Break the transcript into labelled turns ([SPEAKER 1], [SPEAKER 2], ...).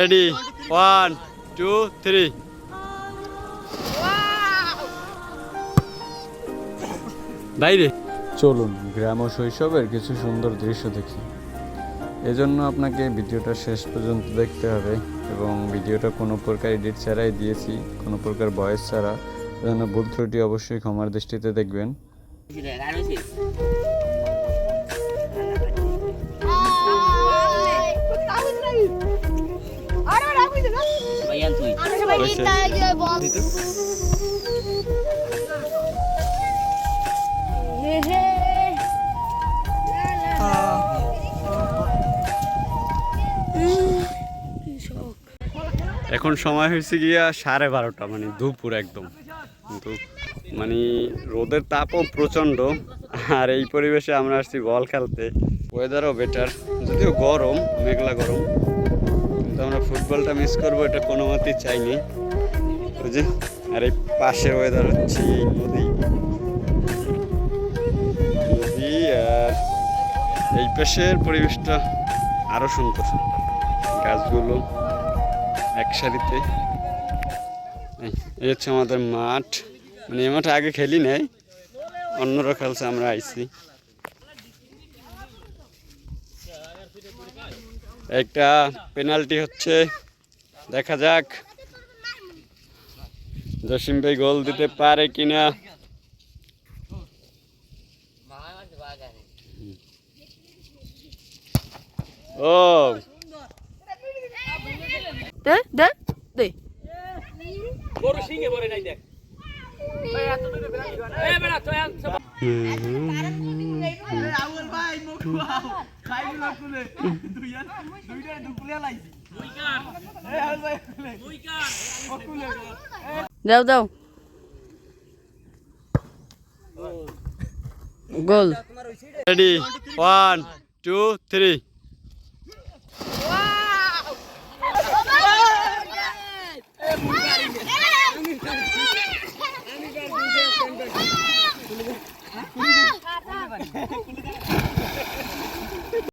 [SPEAKER 1] Ready? 1, 2, 3. বাইরে চলুন গ্রাম ও শৈশবের কিছু সুন্দর দৃশ্য দেখি। এজন্য আপনাকে ভিডিওটা শেষ পর্যন্ত দেখতে হবে এবং ভিডিওটা কোনো প্রকার এডিট ছাড়াই দিয়েছি, কোনো প্রকার ভয়েস ছাড়া। এজন্য ভুল ত্রুটি অবশ্যই ক্ষমার দৃষ্টিতে দেখবেন। এখন সময় হয়েছে গিয়া 12:30, মানে দুপুর একদম। কিন্তু মানে রোদের তাপও প্রচণ্ড, আর এই পরিবেশে আমরা আসছি বল খেলতে। ওয়েদারও বেটার, যদিও গরম, মেঘলা গরম, কিন্তু আমরা ফুটবলটা মিস করবো এটা কোনো মতেই চাইনি। ওই যে, আর এই পাশের ওয়েদার হচ্ছে এই নদী, আর এই পাশের পরিবেশটা আরও সুন্দর, গাছগুলো এক সারিতে। এই হচ্ছে আমাদের মাঠ, মানে এই মাঠে আগে খেলি নাই, অন্যরা খেলছে, আমরা আইছি। একটা পেনাল্টি হচ্ছে, দেখা যাক জসিম ভাই গোল দিতে পারে কিনা। ও
[SPEAKER 2] দাও দাও গোল।
[SPEAKER 1] রেডি? 1, 2, 3.